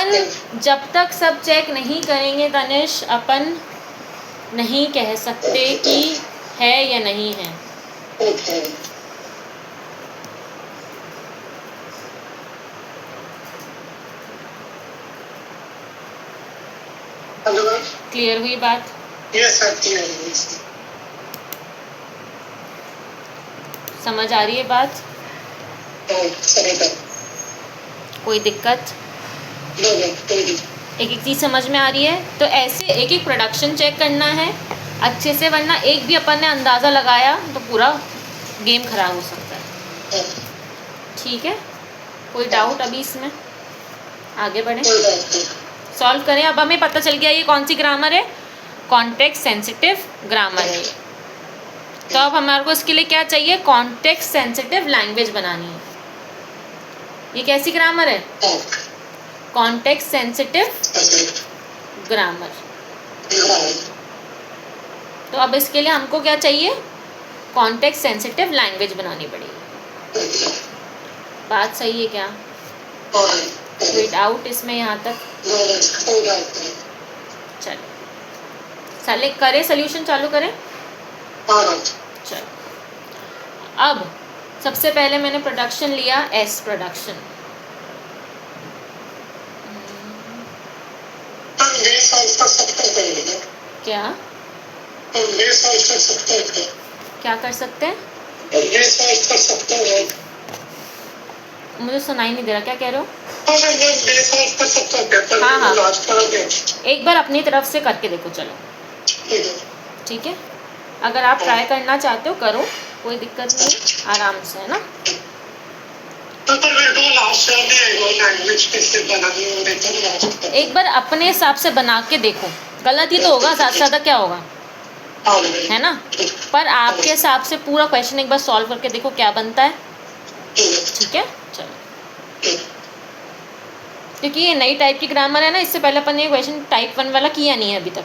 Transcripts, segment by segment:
अपन जब तक सब चेक नहीं करेंगे तनिष, अपन नहीं कह सकते कि है या नहीं है। क्लियर हुई बात? यस सर, क्लियर हुई। समझ आ रही है बात? कोई दिक्कत? एक एक चीज़ समझ में आ रही है? तो ऐसे एक एक प्रोडक्शन चेक करना है अच्छे से, वरना एक भी अपन ने अंदाज़ा लगाया तो पूरा गेम खराब हो सकता है। ठीक है, कोई डाउट अभी इसमें? आगे बढ़ें, सॉल्व करें। अब हमें पता चल गया ये कौन सी ग्रामर है, कॉन्टेक्स्ट सेंसिटिव ग्रामर है ये। तो अब हमारे को इसके लिए क्या चाहिए, कॉन्टेक्स्ट सेंसिटिव लैंग्वेज बनानी है। ये कैसी ग्रामर है, कॉन्टेक्स्ट सेंसिटिव ग्रामर। तो अब इसके लिए हमको क्या चाहिए, कॉन्टेक्स्ट सेंसिटिव लैंग्वेज बनानी पड़ेगी। बात सही है क्या? कोई डाउट इसमें यहाँ तक? चलो साले करें, सोल्यूशन चालू करें। चलो, अब सबसे पहले मैंने प्रोडक्शन लिया एस प्रोडक्शन। क्या क्या कर सकते हैं? मुझे सुनाई नहीं दे रहा, क्या कह रहे हो? हाँ हाँ, एक बार अपनी तरफ से करके देखो। चलो ठीक है, अगर आप ट्राई करना चाहते हो करो, कोई दिक्कत नहीं, आराम से, है ना। एक बार अपने हिसाब से बना के देखो, गलत ही तो होगा, ज़्यादा से ज़्यादा क्या होगा, है ना। पर आपके हिसाब से पूरा क्वेश्चन एक बार सॉल्व करके देखो क्या बनता है। ठीक है, चलो, क्योंकि ये नई टाइप की ग्रामर है ना, इससे पहले अपन ये क्वेश्चन टाइप 1 वाला किया नहीं है अभी तक,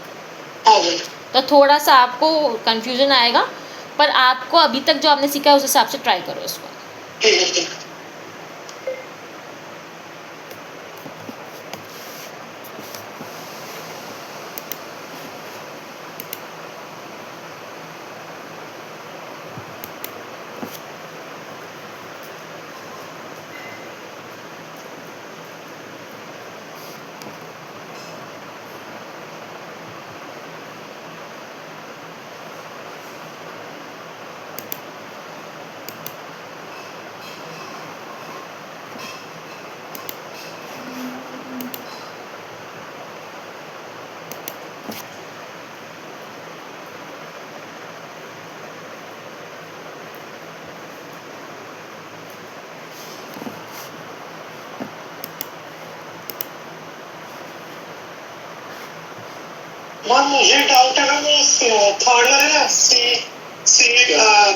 तो थोड़ा सा आपको कंफ्यूजन आएगा। पर आपको अभी तक जो आपने सीखा है उस हिसाब से ट्राई करो इसको। मुझे डाउट है ना, वो थर्ड वाला है सी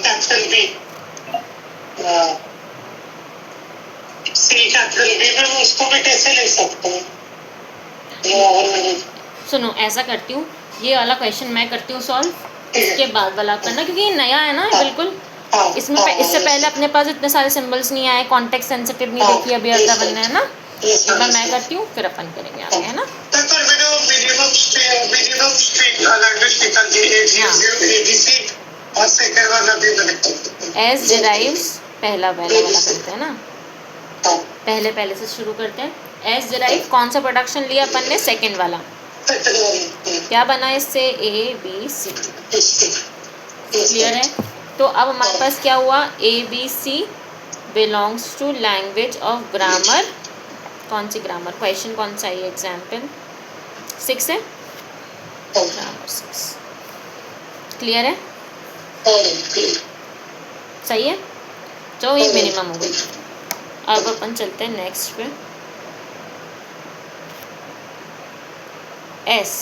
कैपिटल बी, सी कैपिटल बी में उसको भी कैसे ले सकते हैं? सुनो, ऐसा करती हूँ, ये वाला क्वेश्चन मैं करती हूँ सॉल्व, इसके बाद वाला करना, क्योंकि ये नया है ना बिल्कुल। इसमें इससे पहले अपने पास इतने सारे सिंबल्स नहीं आए, कॉन्टेक्स्ट सेंसिटिव नहीं देखी अभी, अर्धा बनना है ना। एक बार मैं करती हूँ, फिर अपन करेंगे आगे, है ना। एस डिराइव्स, पहला वाला करते हैं ना, पहले से शुरू करते हैं। एस डिराइव कौन सा प्रोडक्शन लिया अपन ने, सेकंड वाला। क्या बना इससे, ए बी सी। क्लियर है? तो अब हमारे पास क्या हुआ, A B C belongs to language of grammar. कौन सी ग्रामर, क्वेश्चन कौन सा है, एग्जाम्पल 6 है, ग्रामर 6। क्लियर है? सही है, जो ये मिनिमम हो गई। अब अपन चलते हैं नेक्स्ट पे, एस।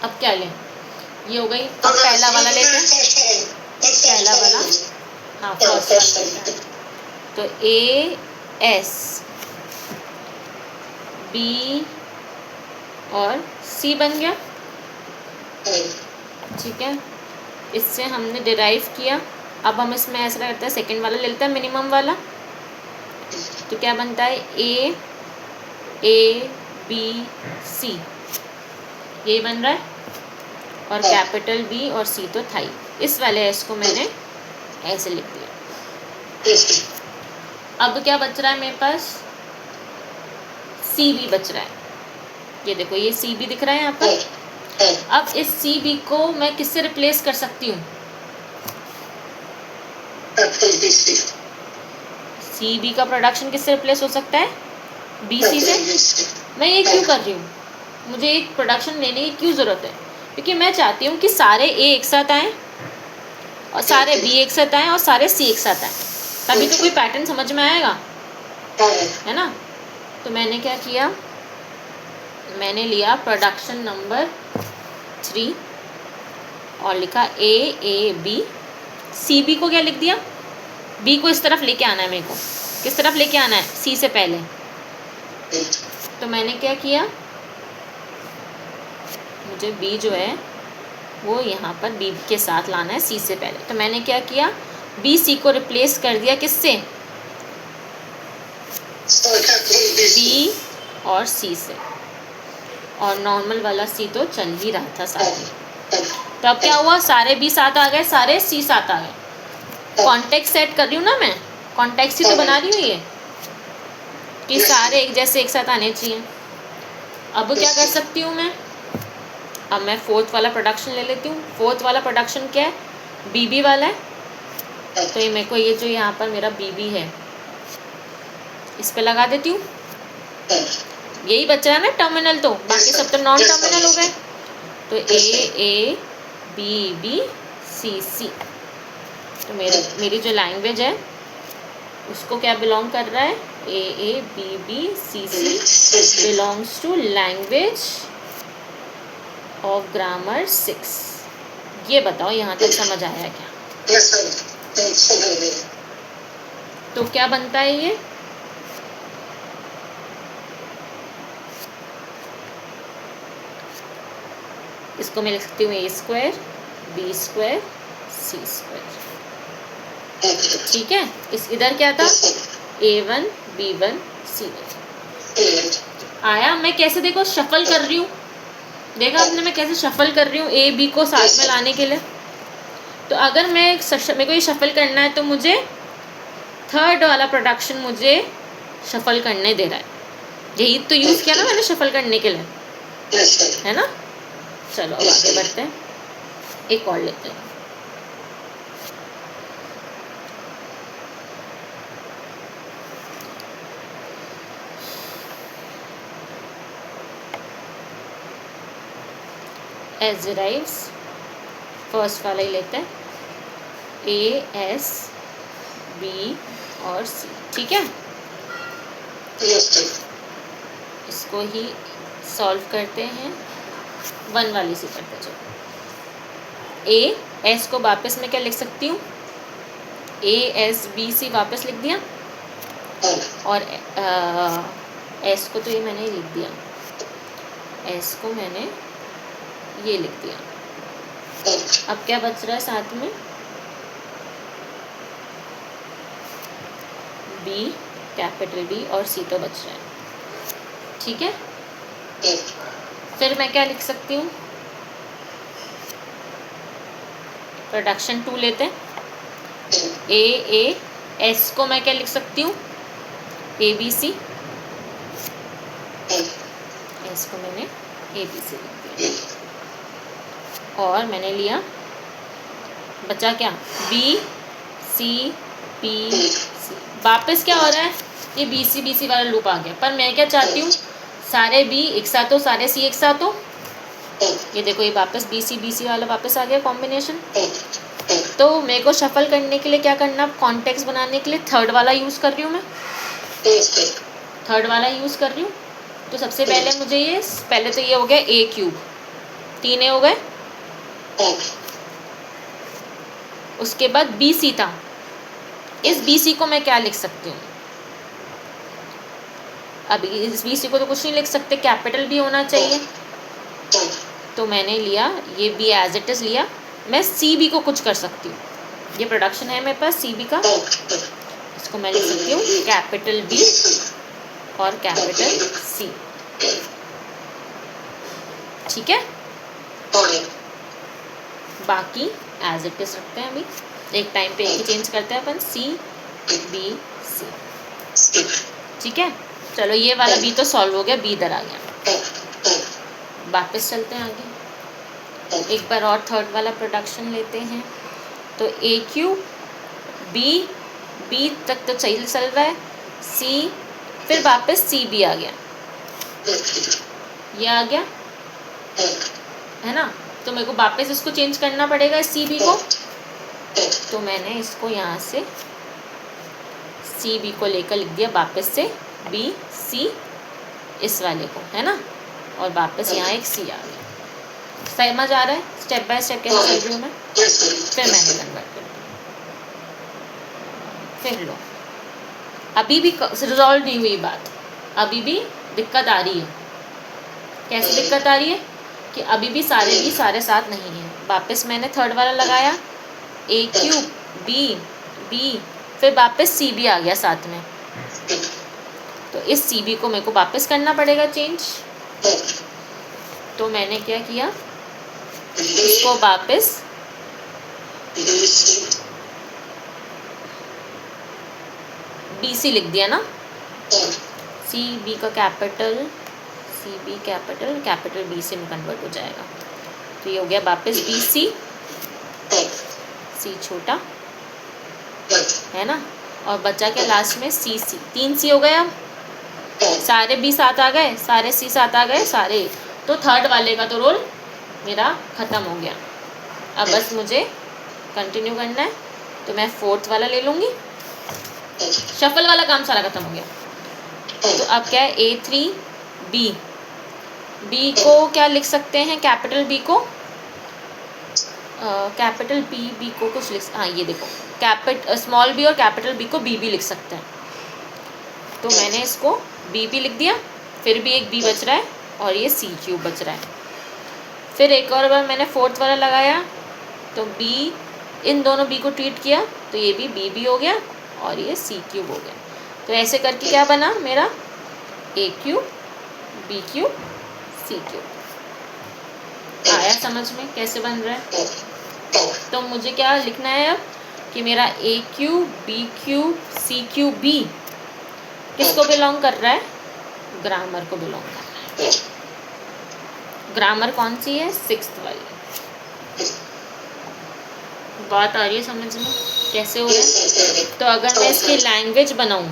अब क्या लें, ये हो गई। अब पहला वाला लेते हैं, पहला वाला, हाँ फर्स्ट वाला। तो ए एस बी और सी बन गया। ठीक है, इससे हमने डिराइव किया। अब हम इसमें ऐसा करते हैं, सेकंड वाला ले लेते हैं, मिनिमम वाला। तो क्या बनता है, ए ए बी सी, ये बन रहा है, और कैपिटल बी और सी तो था ही। इस वाले एस को मैंने ऐसे लिख दिया। अब क्या बच रहा है मेरे पास, सी बी बच रहा है। ये देखो ये सी बी दिख रहा है यहाँ पर। अब इस सी बी को मैं किससे रिप्लेस कर सकती हूँ, सी बी का प्रोडक्शन किससे रिप्लेस हो सकता है, बी सी से। मैं ये क्यों कर रही हूँ, मुझे एक प्रोडक्शन लेने की क्यों ज़रूरत है, क्योंकि मैं चाहती हूँ कि सारे ए एक साथ आएँ और सारे बी एक साथ आएँ और सारे सी एक साथ आएँ, तभी तो कोई पैटर्न समझ में आएगा, है ना। तो मैंने क्या किया, मैंने लिया प्रोडक्शन नंबर 3 और लिखा ए बी, सी बी को क्या लिख दिया, बी को इस तरफ लेके आना है, मेरे को किस तरफ लेके आना है, सी से पहले। तो मैंने क्या किया, मुझे बी जो है वो यहाँ पर बी के साथ लाना है सी से पहले। तो मैंने क्या किया, बी सी को रिप्लेस कर दिया किससे, बी और सी से, और नॉर्मल वाला सी तो चल ही रहा था साथ में। तो अब क्या हुआ, सारे बी साथ आ गए, सारे सी साथ आ गए। कॉन्टेक्स्ट सेट कर रही हूँ ना मैं, कॉन्टेक्स्ट ही तो बना रही हूँ ये, कि सारे एक जैसे एक साथ आने चाहिए। अब क्या कर सकती हूँ मैं, अब मैं फोर्थ वाला प्रोडक्शन ले लेती हूँ। फोर्थ वाला प्रोडक्शन क्या है, बीबी वाला है। तो ये मेरे को ये जो यहाँ पर मेरा बीबी है इस पे लगा देती हूँ, यही बच रहा है ना टर्मिनल, तो बाकी सब तो नॉन टर्मिनल हो गए। तो ए बी बी सी सी, तो मेरी जो लैंग्वेज है उसको क्या बिलोंग कर रहा है, A B B C C belongs to language of grammar 6। ये बताओ यहाँ तक समझ आया क्या? तो क्या बनता है ये, इसको मैं लिख सकती हूँ ए स्क्वायर बी स्क्वायर सी स्क्वायर, ठीक है। इस इधर क्या था, A1 B1 C1 आया। मैं कैसे देखो शफल कर रही हूँ, देखा आपने मैं कैसे शफल कर रही हूँ ए बी को साथ में लाने के लिए। तो अगर मेरे को ये शफल करना है तो मुझे थर्ड वाला प्रोडक्शन मुझे शफल करने दे रहा है, यही तो यूज़ किया ना मैंने शफल करने के लिए, है ना। चलो अब आगे बढ़ते हैं, एक और लेते हैं। एस डिराइव्स, फर्स्ट वाला ही लेते हैं, ए एस बी और सी, ठीक है। इसको ही सॉल्व करते हैं, 1 वाली से करते चलो। ए एस को वापस मैं क्या लिख सकती हूँ, ए एस बी सी वापस लिख दिया, और एस को तो ये मैंने लिख दिया, एस को मैंने ये लिख दिया। अब क्या बच रहा है साथ में, बी कैपिटल बी और सी तो बच रहा है, ठीक है। फिर मैं क्या लिख सकती हूँ, प्रोडक्शन 2 लेते हैं। ए एस को मैं क्या लिख सकती हूँ, ए बी सी, एस को मैंने ए बी सी लिख दिया, और मैंने लिया, बचा क्या, बी सी पी सी। वापस क्या हो रहा है, ये बी सी वाला लूप आ गया, पर मैं क्या चाहती हूँ, सारे बी एक साथ हो, सारे सी एक साथ हो। ये देखो ये वापस बी सी वाला वापस आ गया कॉम्बिनेशन। तो मेरे को शफल करने के लिए क्या करना, कॉन्टेक्स्ट बनाने के लिए थर्ड वाला यूज़ कर रही हूँ मैं, थर्ड वाला यूज़ कर रही हूँ। तो सबसे पहले मुझे ये, पहले तो ये हो गया ए क्यूब, 3 ए हो गए। उसके बाद बी सी था, इस बी सी को मैं क्या लिख सकती हूँ, अब इस बी सी को तो कुछ नहीं लिख सकते, कैपिटल भी होना चाहिए। तो मैंने लिया ये बी एज इट इज़ लिया, मैं सी बी को कुछ कर सकती हूँ, ये प्रोडक्शन है मेरे पास सी बी का, इसको मैं लिख सकती हूँ कैपिटल बी और कैपिटल सी। ठीक है, बाकी एज इट इज रखते हैं। अभी एक टाइम पे एक ही चेंज करते हैं अपन, सी बी सी। ठीक है, चलो ये वाला बी तो सॉल्व हो गया, बी इधर आ गया। वापस चलते हैं आगे, एक बार और थर्ड वाला प्रोडक्शन लेते हैं। तो ए क्यू बी, बी तक तो सही चल रहा है, सी, फिर वापस सी बी आ गया, ये आ गया है ना। तो मेरे को वापस इसको चेंज करना पड़ेगा सी बी को। तो मैंने इसको यहाँ से सी बी को लेकर लिख दिया वापस से बी सी इस वाले को, है ना, और वापस यहाँ एक सी आ गया। समझ आ रहा है स्टेप बाय स्टेप कैसे चल रही हूँ मैं। फिर मैंने कन्वर्ट कर दिया, फिर लो, अभी भी रिजॉल्व नहीं हुई बात, अभी भी दिक्कत आ रही है। कैसे दिक्कत आ रही है कि अभी भी सारे साथ नहीं है। वापस मैंने थर्ड वाला लगाया, ए क्यू बी बी, फिर वापस सी बी आ गया साथ में। तो इस सी बी को मेरे को वापस करना पड़ेगा चेंज। तो मैंने क्या किया, इसको वापस बी सी लिख दिया ना, सी बी का capital, C B capital, capital B से में कन्वर्ट हो जाएगा। तो ये हो गया वापस बी सी, सी छोटा, है ना, और बचा क्या लास्ट में सी सी, 3 सी हो गए। अब सारे बी साथ आ गए, सारे सी साथ आ गए, सारे। तो थर्ड वाले का तो रोल मेरा ख़त्म हो गया। अब बस मुझे कंटिन्यू करना है, तो मैं फोर्थ वाला ले लूँगी। शफल वाला काम सारा ख़त्म हो गया। तो अब क्या है, ए थ्री बी, बी को क्या लिख सकते हैं, कैपिटल बी को, कैपिटल बी, बी को कुछ लिख, हाँ ये देखो, स्मॉल बी और कैपिटल बी को बी भी लिख सकते हैं। तो मैंने इसको बी भी लिख दिया, फिर भी एक बी बच रहा है और ये सी क्यूब बच रहा है। फिर एक और बार मैंने फोर्थ वाला लगाया, तो बी, इन दोनों बी को ट्रीट किया, तो ये भी बी हो गया और ये सी क्यूब हो गया। तो ऐसे करके क्या बना मेरा, ए cube B cube C cube. आया समझ में कैसे बन रहा है। तो मुझे क्या लिखना है अब कि मेरा ए cube B cube C cube B किसको बिलोंग कर रहा है, ग्रामर को बिलोंग कर रहा है। ग्रामर कौन सी है, 6th वाली। बात आ रही है समझ में कैसे हो रहा है। तो अगर मैं इसकी लैंग्वेज बनाऊं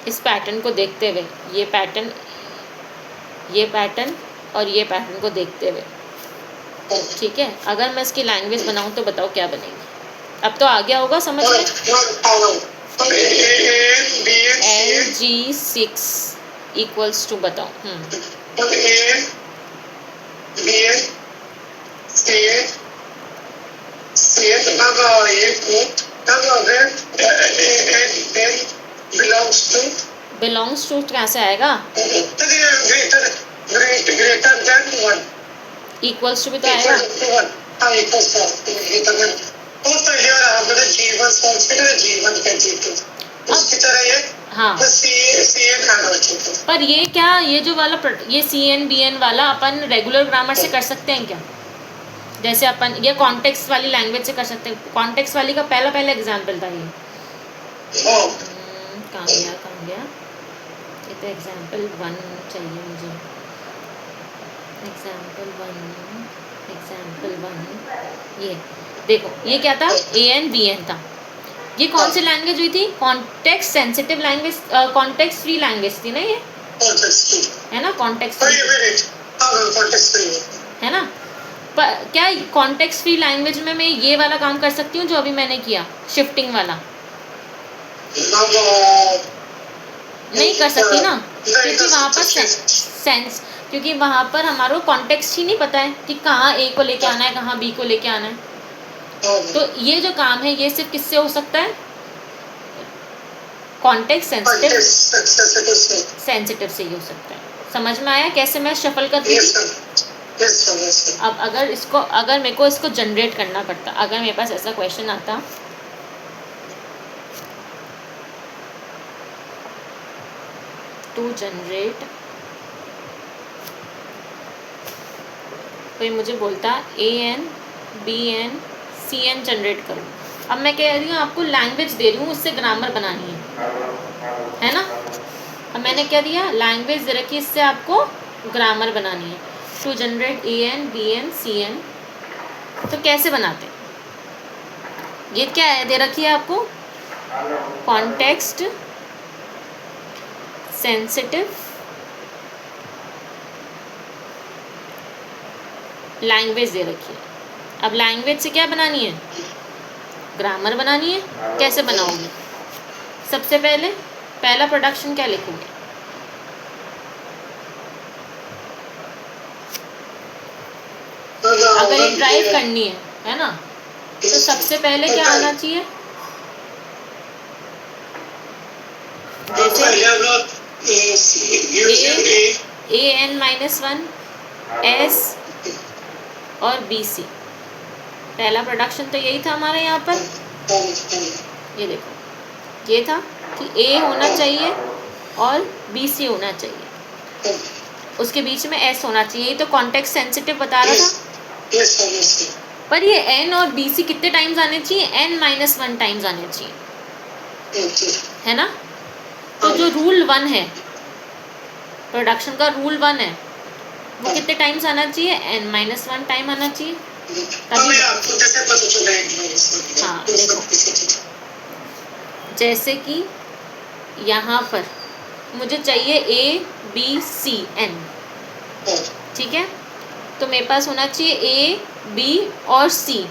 इस पैटर्न को देखते हुए, ये पैटर्न और ये पैटर्न को देखते हुए, ठीक है, अगर मैं इसकी लैंग्वेज बनाऊं तो बताओ क्या बनेगी। अब तो आ गया होगा समझ में। LG6 इक्वल्स टू बताओ, बिलोंग्स टू कैसे आएगा, इक्वल्स टू भी तो आएगा। हाँ, पर ये क्या, ये जो वाला ये CN वाला अपन रेगुलर ग्रामर से कर सकते हैं क्या, जैसे अपन ये कॉन्टेक्स्ट वाली लैंग्वेज से कर सकते हैं। कॉन्टेक्स्ट वाली का पहला एग्जाम्पल था ये। कहाँ गया, ये तो एग्जाम्पल 1 चाहिए मुझे। एग्जाम्पल 1 ये देखो, ये क्या था, AN BN था। ये कौन सी लैंग्वेज हुई थी, context sensitive language, context free language थी ना ये, है ना, कॉन्टेक्स्ट फ्री है ना। पर क्या कॉन्टेक्स्ट फ्री लैंग्वेज में मैं ये वाला काम कर सकती हूँ जो अभी मैंने किया, शिफ्टिंग वाला, नहीं कर सकती ना, क्योंकि वहाँ पर क्योंकि वहाँ पर हमारा कॉन्टेक्स्ट ही नहीं पता है कि कहाँ A को लेके आना है, कहाँ B को लेके आना है। तो ये जो काम है ये सिर्फ किससे हो सकता है, कॉन्टेक्स्ट सेंसिटिव से ही हो सकता है। समझ में आया कैसे मैं शफल करती थी। अब अगर मेरे को इसको जनरेट करना पड़ता, अगर मेरे पास ऐसा क्वेश्चन आता, टू जनरेट, कोई मुझे बोलता AN BN CN जनरेट करो। अब मैं कह रही हूँ आपको लैंग्वेज दे रही हूँ, उससे ग्रामर बनानी है ना। अब मैंने क्या दिया, लैंग्वेज दे रखी, इससे आपको ग्रामर बनानी है। To generate AN BN CN, तो कैसे बनाते हैं, ये क्या है दे रखी है आपको, कॉन्टेक्स्ट सेंसिटिव लैंग्वेज दे रखी है। अब लैंग्वेज से क्या बनानी है, ग्रामर बनानी है। कैसे बनाओगे, सबसे पहले पहला प्रोडक्शन क्या लिखोगे, अगर ये ड्राइव करनी है ना, तो सबसे पहले क्या आना चाहिए, जैसे AN-1 S और BC, पहला प्रोडक्शन तो यही था हमारा यहाँ पर। ये देखो, ये था कि A होना चाहिए और BC होना चाहिए, उसके बीच में S होना चाहिए, यही तो कॉन्टेक्स्ट सेंसिटिव बता रहा था। पर ये N और BC कितने टाइम्स आने चाहिए, N-1 टाइम्स आने चाहिए, है ना। तो जो रूल 1 है, प्रोडक्शन का रूल 1 है, वो कितने टाइम्स आना चाहिए, N-1 टाइम आना चाहिए, तभी। हाँ देखो, जैसे कि यहाँ पर मुझे चाहिए ABCN, ठीक है, तो मेरे पास होना चाहिए A B और C,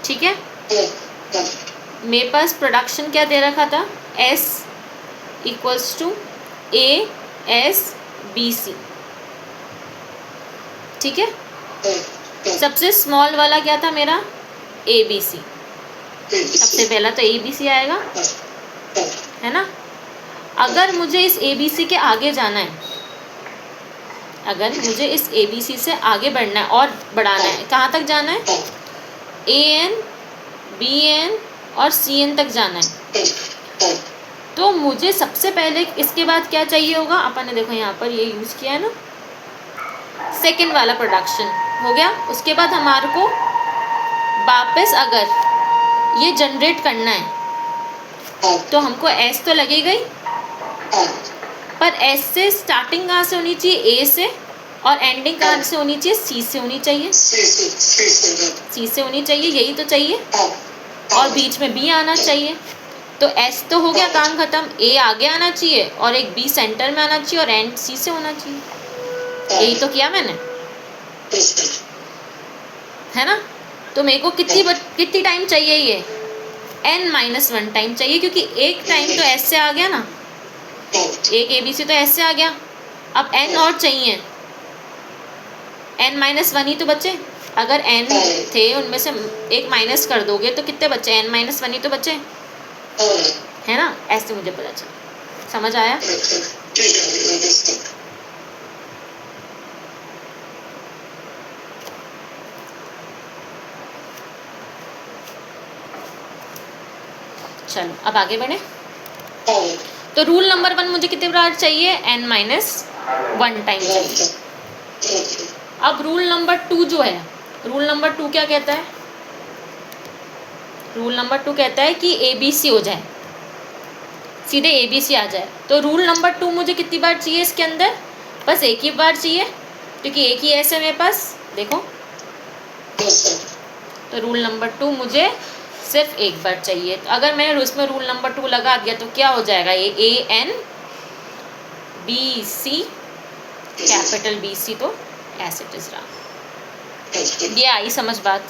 ठीक है। मेरे पास प्रोडक्शन क्या दे रखा था, S इक्वल्स टू ASBC, ठीक है। सबसे स्मॉल वाला क्या था मेरा, ABC, सबसे पहला तो ABC आएगा, है ना। अगर मुझे इस ABC के आगे जाना है, अगर मुझे इस ABC से आगे बढ़ना है और बढ़ाना है, कहाँ तक जाना है, AN BN और CN तक जाना है, तो मुझे सबसे पहले इसके बाद क्या चाहिए होगा, अपन ने देखो यहाँ पर ये यूज़ किया है ना, सेकंड वाला प्रोडक्शन हो गया। उसके बाद हमारे को वापस अगर ये जनरेट करना है तो हमको S तो लगेगा ही, पर S से स्टार्टिंग कहाँ से होनी चाहिए, A से, और एंडिंग कहाँ से होनी चाहिए, C से होनी चाहिए, C से होनी चाहिए, यही तो चाहिए, और बीच में B आना चाहिए। तो S तो हो गया, काम खत्म। A आगे आना चाहिए और एक B सेंटर में आना चाहिए और एंड C से होना चाहिए, यही तो किया मैंने, है ना। तो मेरे को कितनी टाइम चाहिए, ये N-1 टाइम चाहिए, क्योंकि एक टाइम तो S से आ गया ना, एक ABC तो S से आ गया, अब N और चाहिए, N-1 ही तो बचे। अगर N थे उनमें से एक माइनस कर दोगे तो कितने बचे, N-1 ही तो बचे, है ना। ऐसे मुझे पता चला, समझ आया। चलो अब आगे बढ़े। तो रूल नंबर 1 मुझे कितने बार चाहिए, N-1 टाइम चाहिए। अब रूल नंबर 2 जो है, रूल नंबर 2 क्या कहता है, रूल नंबर 2 कहता है कि ABC हो जाए, सीधे ABC आ जाए। तो रूल नंबर 2 मुझे कितनी बार चाहिए इसके अंदर, बस एक ही बार चाहिए, क्योंकि एक ही S है मेरे पास, देखो। तो रूल नंबर 2 मुझे सिर्फ एक बार चाहिए। तो अगर मैंने इसमें रूल नंबर 2 लगा दिया तो क्या हो जाएगा, ये ANBC कैपिटल BC, तो ऐसे इट इज रहा। ये आई समझ बात,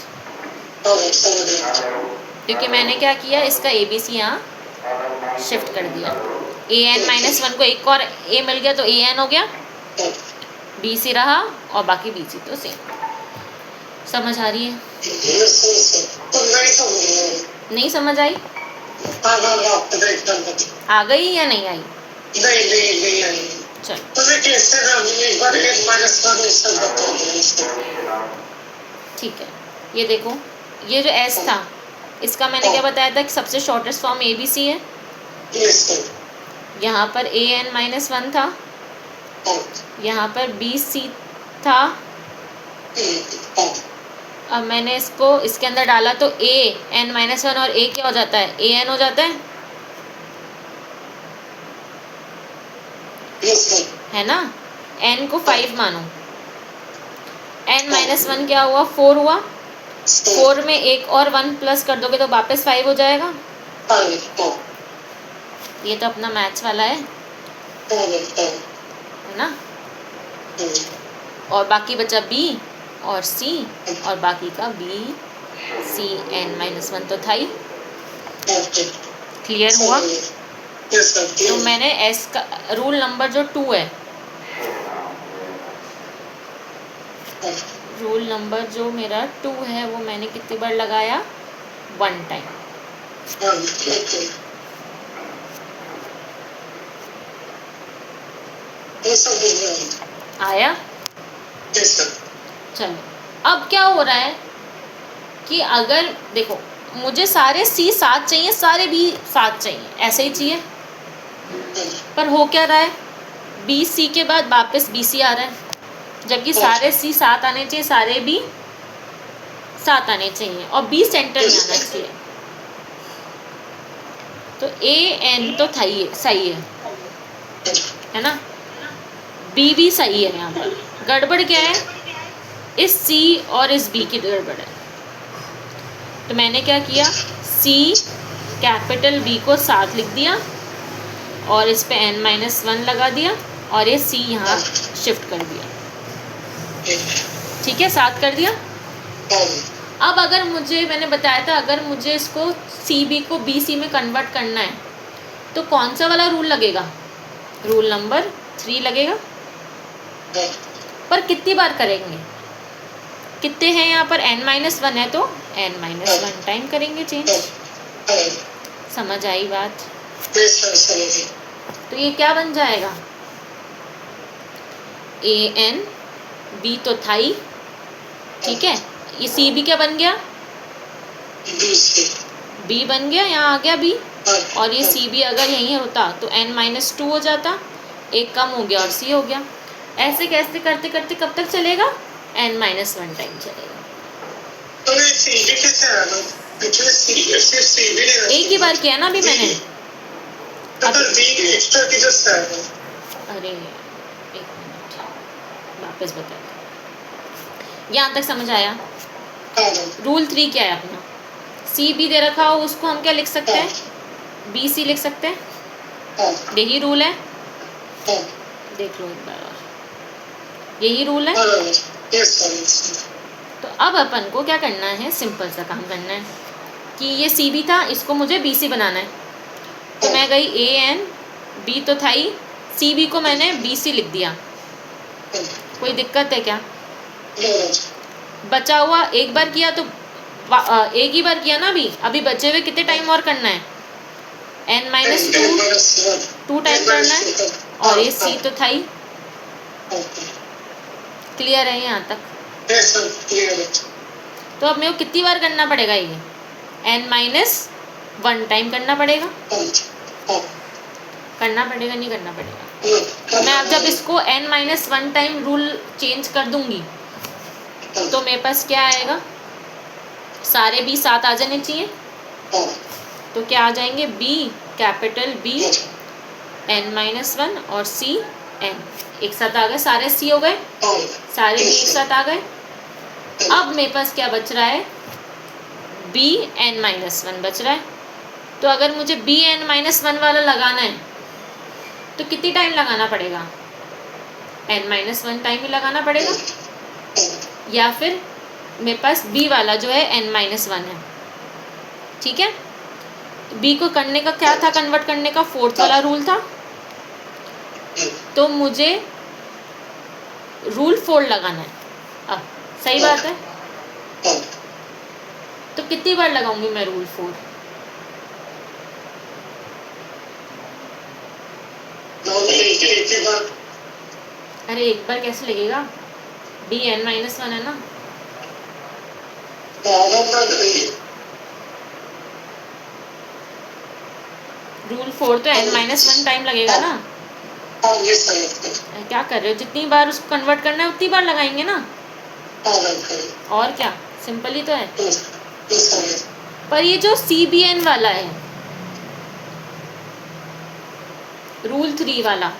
क्योंकि मैंने क्या किया, इसका ABC यहाँ शिफ्ट कर दिया, AN-1 को एक और A मिल गया तो AN हो गया, BC रहा और बाकी BC तो सेम। समझ आ रही है, नहीं समझ आई, आ गई या नहीं आई, चल ठीक है। ये देखो, ये जो S था, इसका मैंने क्या बताया था कि सबसे शॉर्टेस्ट फॉर्म ABC है, यहाँ पर an-1 था, यहाँ पर bc था। अब मैंने इसको इसके अंदर डाला तो an-1 और a क्या हो जाता है, an हो जाता है ना। n को 5 मानो, n-1 क्या हुआ, 4 हुआ। 4 में एक और 1 प्लस कर दोगे तो वापस 5 हो जाएगा। ये तो अपना मैथ्स वाला है ना। और बाकी बचा b और c, और बाकी का b c n-1 तो था ही। क्लियर हुआ। तो मैंने s का रूल नंबर जो 2 है, रूल नंबर जो मेरा 2 है वो मैंने कितनी बार लगाया, 1 टाइम। आया। चलो अब क्या हो रहा है कि अगर देखो मुझे सारे सी 7 चाहिए, सारे बी 7 चाहिए, ऐसे ही चाहिए। पर हो क्या रहा है, बी सी के बाद वापस बी सी आ रहा है, जबकि सारे सी 7 आने चाहिए, सारे बी 7 आने चाहिए, और बी सेंटर में आना चाहिए। तो ए एन तो सही है ना। बी भी सही है। यहाँ पर गड़बड़ क्या है, इस सी और इस बी की गड़बड़ है। तो मैंने क्या किया, सी कैपिटल बी को 7 लिख दिया और इस पे n-1 लगा दिया और ये सी यहाँ शिफ्ट कर दिया। ठीक है, 7 कर दिया। अब अगर मुझे, मैंने बताया था अगर मुझे इसको सी बी को बी सी में कन्वर्ट करना है तो कौन सा वाला रूल लगेगा, रूल नंबर 3 लगेगा। पर कितनी बार करेंगे, कितने हैं यहाँ पर, n-1 है तो n-1 टाइम करेंगे चेंज। समझ आई बात। तो ये क्या बन जाएगा, ए एन बी तो था ही, ठीक है। ये सी बी क्या बन गया, बी बन गया, यहाँ आ गया बी, और ये सी बी अगर यहीं होता तो n-2 हो जाता, एक कम हो गया और सी हो गया। ऐसे कैसे करते करते कब तक चलेगा, n-1 टाइम चलेगा। एक ही बार किया ना अभी मैंने। अरे एक मिनट वापस बता, यहाँ तक समझ आया। रूल 3 क्या है अपना, सी बी दे रखा हो उसको हम क्या लिख सकते हैं, बी सी लिख सकते हैं। यही रूल है, देख लो एक बार और, यही रूल है। तो अब अपन को क्या करना है, सिंपल सा काम करना है कि ये सी बी था, इसको मुझे बी सी बनाना है। तो मैं गई ए एन बी तो था ही, सी बी को मैंने बी सी लिख दिया। कोई दिक्कत है क्या, बचा हुआ एक बार किया तो एक ही बार किया ना, अभी बचे हुए कितने टाइम और करना है, n-2 टाइम करना है, और ये सी तो था ही। क्लियर है यहाँ तक। तो अब मेरे को कितनी बार करना पड़ेगा, ये n-1 टाइम करना पड़ेगा, नहीं करना पड़ेगा। मैं अब जब इसको n-1 टाइम रूल चेंज कर दूंगी तो मेरे पास क्या आएगा, सारे बी 7 आ जाने चाहिए। तो क्या आ जाएंगे, बी कैपिटल बी n-1 और सी n एक साथ आ गए, सारे सी हो गए, सारे बी एक साथ आ गए। अब मेरे पास क्या बच रहा है, बी n-1 बच रहा है। तो अगर मुझे बी n-1 वाला लगाना है तो कितनी टाइम लगाना पड़ेगा, n-1 टाइम ही लगाना पड़ेगा, या फिर मेरे पास बी वाला जो है n-1 है, ठीक है। बी को करने का क्या था, कन्वर्ट करने का 4th वाला रूल था, तो मुझे रूल 4 लगाना है। अब सही बात है, तो कितनी बार लगाऊंगी मैं रूल 4, अरे एक बार कैसे लगेगा, बी n-1 है ना, रूल 4 तो n-1 टाइम लगेगा ना। हाँ ये सही है। क्या कर रहे हो, जितनी बार उसको कन्वर्ट करना है उतनी बार लगाएंगे ना। हाँ राइट। और क्या, सिंपल ही तो है। ये सही है। पर ये जो CBN वाला है, रूल 3 वाला,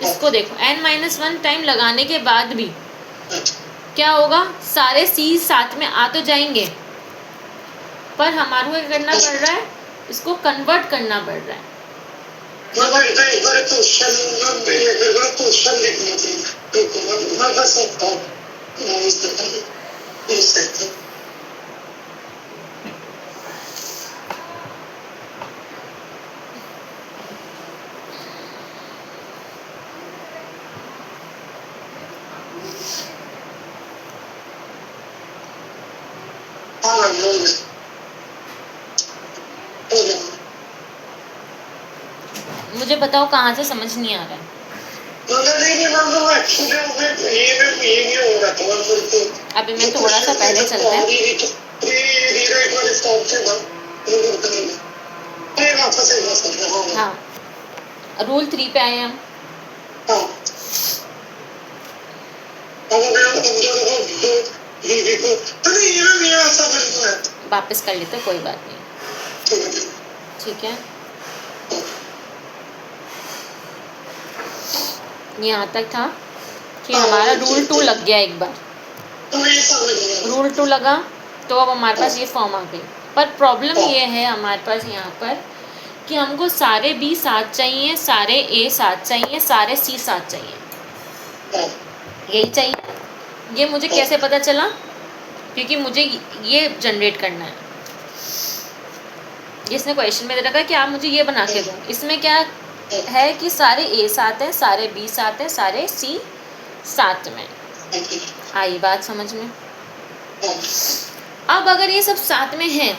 इसको देखो, n-1 टाइम लगाने के बाद भी क्या होगा, सारे C साथ में आ तो जाएंगे, पर हमारे को क्या करना पड़ रहा है, इसको कन्वर्ट करना पड़ रहा है। मुझे बताओ कहाँ से समझ नहीं आ रहा है। अभी मैं थोड़ा सा पहले चलते हैं। हाँ, रूल 3 पे आए हम। वापस कर लेते, कोई बात नहीं, ठीक है। यहाँ तक था कि हमारा रूल 2 लग गया एक बार। रूल 2 लगा तो अब हमारे पास ये फॉर्म आ गई। पर प्रॉब्लम ये है हमारे पास यहाँ पर कि हमको सारे B साथ चाहिए, सारे A साथ चाहिए, सारे C साथ चाहिए, यही चाहिए। ये मुझे कैसे पता चला, क्योंकि मुझे ये जनरेट करना है। जिसने क्वेश्चन में दे रखा है कि आप मुझे ये बना के दो, इसमें क्या है कि सारे A साथ हैं, सारे B साथ हैं, सारे C साथ में। आई बात समझ में। अब अगर ये सब साथ में है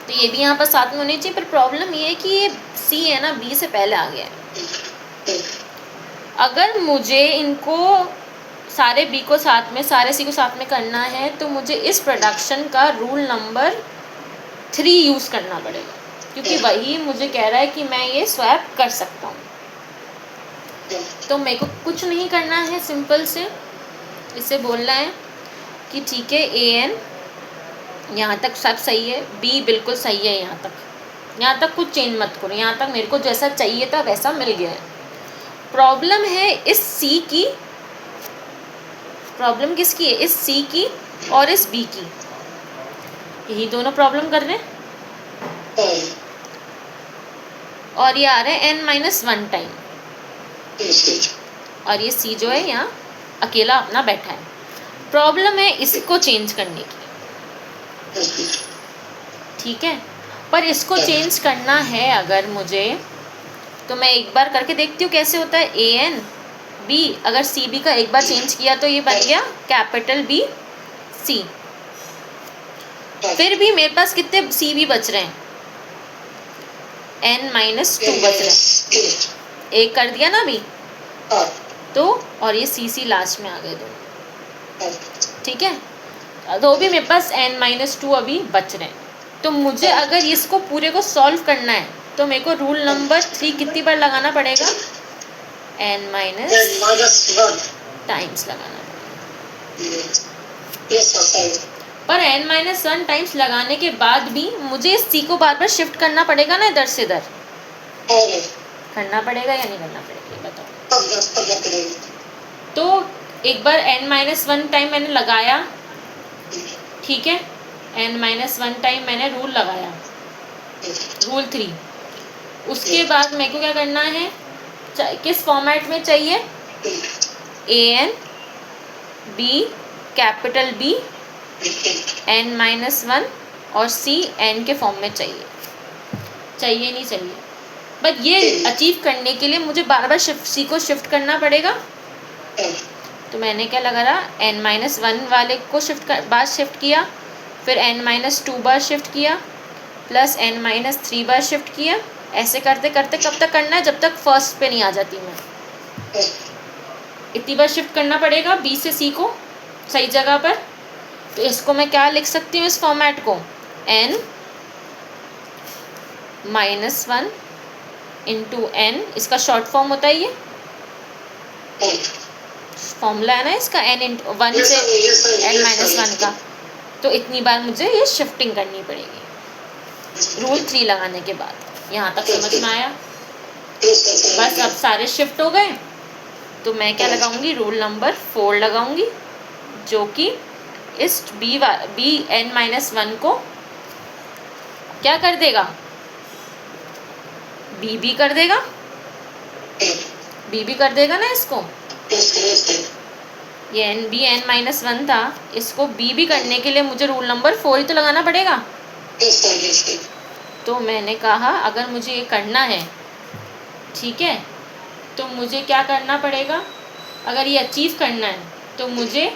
तो ये भी यहाँ पर साथ में होनी चाहिए, पर प्रॉब्लम ये है कि ये C है ना, B से पहले आ गया है। अगर मुझे इनको सारे B को साथ में, सारे C को साथ में करना है तो मुझे इस प्रोडक्शन का रूल नंबर 3 यूज़ करना पड़ेगा, क्योंकि वही मुझे कह रहा है कि मैं ये स्वैप कर सकता हूँ। तो मेरे को कुछ नहीं करना है, सिंपल से इसे बोलना है कि ठीक है, AN यहाँ तक सब सही है, B बिल्कुल सही है, यहाँ तक कुछ चेंज मत करो, यहाँ तक मेरे को जैसा चाहिए था वैसा मिल गया है। प्रॉब्लम है इस C की, प्रॉब्लम किसकी है, इस C की और इस B की, यही दोनों प्रॉब्लम कर रहे हैं। और ये आ रहा है n-1 टाइम, और ये C जो है यहाँ अकेला अपना बैठा है। प्रॉब्लम है इसको चेंज करने की, ठीक है। पर इसको चेंज करना है अगर मुझे, तो मैं एक बार करके देखती हूँ कैसे होता है। AN B, अगर CB का एक बार चेंज किया तो ये बन गया कैपिटल B C। फिर भी मेरे पास कितने CB बच रहे हैं, n-2 बच रहे हैं। एक कर दिया ना अभी तो, और ये CC लास्ट में आ गए दोनों, ठीक है। तो भी मेरे पास n-2 अभी बच रहे हैं। तो मुझे अगर इसको पूरे को सॉल्व करना है तो मेरे को रूल नंबर 3 कितनी बार लगाना पड़ेगा, n-1 टाइम्स लगाना पड़ेगा। पर n-1 टाइम्स लगाने के बाद भी मुझे इस C को बार बार शिफ्ट करना पड़ेगा ना, इधर से इधर करना पड़ेगा या नहीं करना पड़ेगा, ये बताओ। तो एक बार n-1 टाइम मैंने लगाया, ठीक है, n-1 टाइम मैंने रूल लगाया, रूल 3। उसके बाद मेरे को क्या करना है, किस फॉर्मेट में चाहिए, AN B capital B n-1 और C n के फॉर्म में चाहिए नहीं चाहिए। बट ये अचीव करने के लिए मुझे बार बार C को शिफ्ट करना पड़ेगा। तो मैंने क्या लगा रहा, n-1 वाले को बार शिफ्ट किया, फिर n-2 बार शिफ्ट किया, प्लस n-3 बार शिफ्ट किया। ऐसे करते करते कब तक करना है, जब तक फर्स्ट पे नहीं आ जाती मैं। इतनी बार शिफ्ट करना पड़ेगा B से C को सही जगह पर। तो इसको मैं क्या लिख सकती हूँ, इस फॉर्मेट को, -1 इंटू n, इसका शॉर्ट फॉर्म होता है, ये फॉर्मूला है ना इसका, n इंटू 1 से n-1 का। तो इतनी बार मुझे ये शिफ्टिंग करनी पड़ेगी रूल 3 लगाने के बाद। यहाँ तक समझ में आया? बस अब सारे शिफ्ट हो गए, तो मैं क्या लगाऊंगी, रूल नंबर 4 लगाऊंगी, जो कि इस bn-1 को क्या कर देगा, b कर देगा, b कर देगा ना इसको। ये bn-1 था, इसको b करने के लिए मुझे रूल नंबर 4 ही तो लगाना पड़ेगा। तो मैंने कहा अगर मुझे ये करना है, ठीक है, तो मुझे क्या करना पड़ेगा, अगर ये अचीव करना है तो मुझे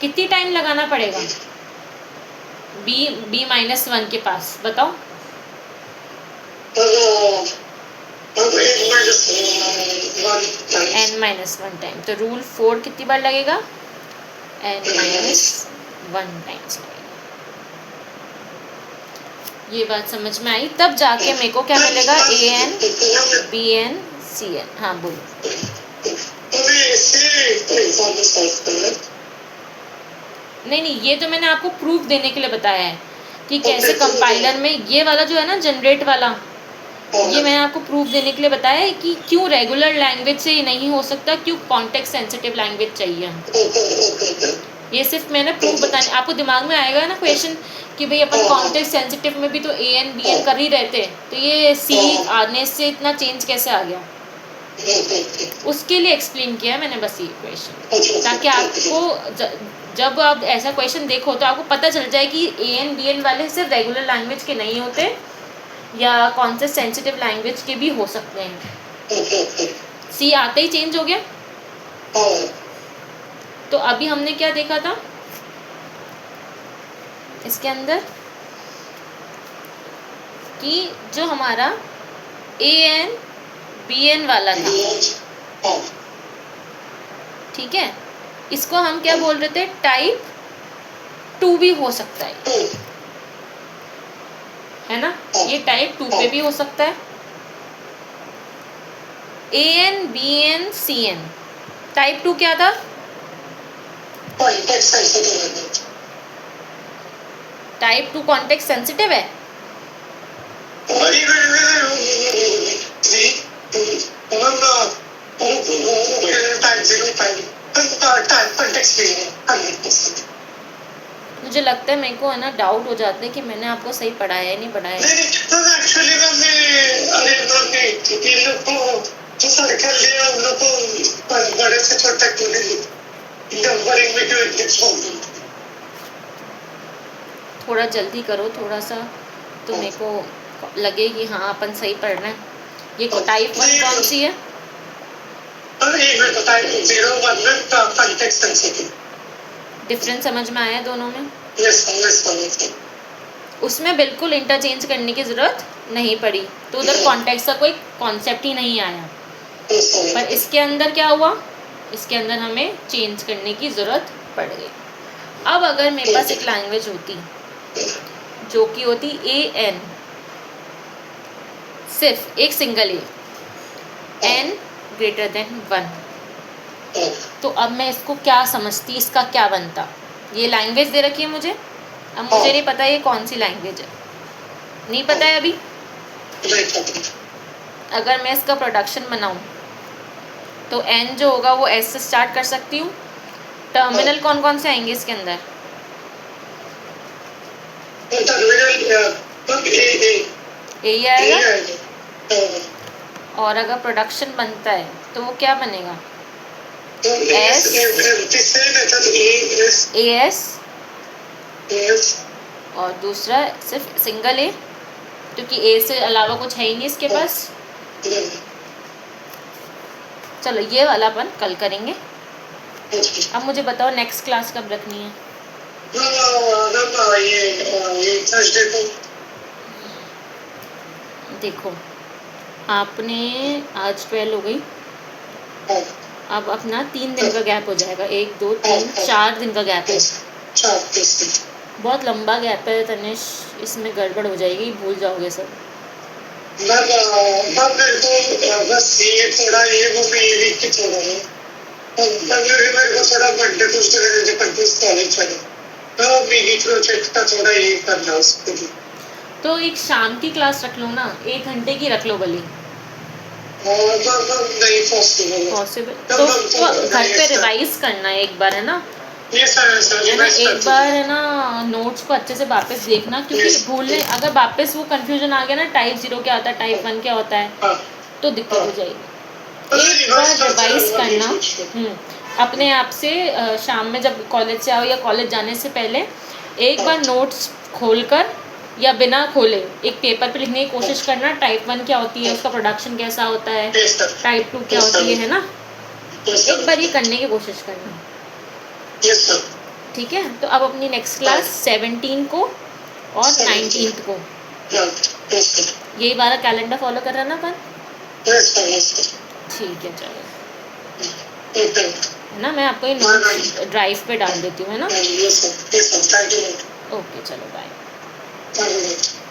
कितनी टाइम लगाना पड़ेगा b-1 के पास, बताओ। n-1 टाइम, तो रूल 4 कितनी बार लगेगा, n-1 टाइम्स लगेगा। ये बात समझ में आई? तब जाके मेरे को क्या मिलेगा, an bn cn। हाँ बोलो। नहीं, ये तो मैंने आपको प्रूफ देने के लिए बताया है कि कैसे कंपाइलर में ये वाला जो है ना जनरेट वाला, ये मैंने आपको प्रूफ देने के लिए बताया है कि क्यों रेगुलर लैंग्वेज से नहीं हो सकता, क्यों कॉन्टेक्स्ट सेंसिटिव लैंग्वेज चाहिए। ये सिर्फ मैंने प्रूफ बताने, आपको दिमाग में आएगा ना क्वेश्चन कि भाई अपन कॉन्टेक्स्ट सेंसिटिव में भी तो an bn कर ही रहते, तो ये c आने से इतना चेंज कैसे आ गया, उसके लिए एक्सप्लेन किया है मैंने बस ये क्वेश्चन, ताकि आपको जब आप ऐसा क्वेश्चन देखो तो आपको पता चल जाए कि an bn वाले सिर्फ रेगुलर लैंग्वेज के नहीं होते, या कॉन्टेक्स्ट सेंसिटिव लैंग्वेज के भी हो सकते हैं। c आते ही चेंज हो गया। तो अभी हमने क्या देखा था इसके अंदर, कि जो हमारा an bn वाला था, ठीक है, इसको हम क्या बोल रहे थे, टाइप 2 भी हो सकता है ना, ये टाइप 2 पे भी हो सकता है। an bn cn टाइप 2 क्या था, टाइप 2 कॉन्टेक्स्ट सेंसिटिव है। मुझे लगता है मेरे को है ना डाउट हो जाता है कि मैंने आपको सही पढ़ाया है नहीं पढ़ाया है। थोड़ा जल्दी करो थोड़ा सा, तो मेरे को लगे कि हाँ अपन सही पढ़ रहे हैं। ये टाइप 1 कौन सी है, डिफरेंस समझ में आया दोनों में? उसमें बिल्कुल इंटरचेंज करने की ज़रूरत नहीं पड़ी, तो उधर कॉन्टेक्स्ट का कोई कॉन्सेप्ट ही नहीं आया। पर इसके अंदर क्या हुआ, इसके अंदर हमें चेंज करने की ज़रूरत पड़ गई। अब अगर मेरे पास एक लैंग्वेज होती जो कि होती an, सिर्फ एक सिंगल n ग्रेटर देन 1, तो अब मैं इसको क्या समझती, इसका क्या बनता। ये लैंग्वेज दे रखी है मुझे, अब मुझे नहीं पता ये कौन सी लैंग्वेज है, नहीं पता है अभी। अगर मैं इसका प्रोडक्शन बनाऊं तो n जो होगा वो s से स्टार्ट कर सकती हूँ। टर्मिनल कौन कौन से आएंगे इसके अंदर, a ही आएगा। और अगर प्रोडक्शन बनता है तो वो क्या बनेगा, s as, और दूसरा सिर्फ सिंगल a, क्योंकि a से अलावा कुछ है ही नहीं इसके पास। चलो ये वाला अपन कल करेंगे। अब मुझे बताओ नेक्स्ट क्लास कब रखनी है? देखो आपने आज 12 हो गई, अब अपना 3 दिन का गैप हो जाएगा, 1 2 3 4 दिन का गैप है। बहुत लंबा गैप है तनिष, इसमें गड़बड़ हो जाएगी, भूल जाओगे सब। मैम मेरे को बस ये थोड़ा ये वो भी वीक की थोड़ा है। मेरे को थोड़ा Monday Tuesday Wednesday continuous college चले, तो मिनी प्रोजेक्ट का थोड़ा ये करना है उसको भी। तो एक शाम की क्लास रख लो ना, 1 घंटे की रख लो भले। मैम नहीं पॉसिबल है। पॉसिबल मैम तो घर पे नहीं सर, रिवाइज करना है एक बार, है ना? ये सर है ना, एक बार है ना नोट्स को अच्छे से वापस देखना, क्योंकि Yes. भूलने अगर वापस वो कंफ्यूजन आ गया ना, टाइप 0 क्या होता है, टाइप 1 क्या होता है, हाँ तो दिक्कत हो जाएगी। एक बार रिवाइज करना अपने आप से। शाम में जब कॉलेज से आओ या कॉलेज जाने से पहले एक बार नोट्स खोलकर या बिना खोले एक पेपर पे लिखने की कोशिश करना, टाइप 1 क्या होती है, उसका प्रोडक्शन कैसा होता है, Yes, sir. टाइप 2 क्या Yes, होती sir. है ना? Yes, sir. एक बार ये करने की कोशिश करना। Yes, sir. ठीक है, तो अब अपनी नेक्स्ट क्लास 17 को और 19 को Right. Yes, sir. यही वाला कैलेंडर फॉलो कर रहा ना अपन? Yes, sir. Yes, sir. ठीक है, चलो, Okay. है ना? मैं आपको ये नोट्स ड्राइव पे डाल देती हूँ, है ना? Yes, sir. Yes, sir. Thank you. Okay, चलो, बाय। Thank you.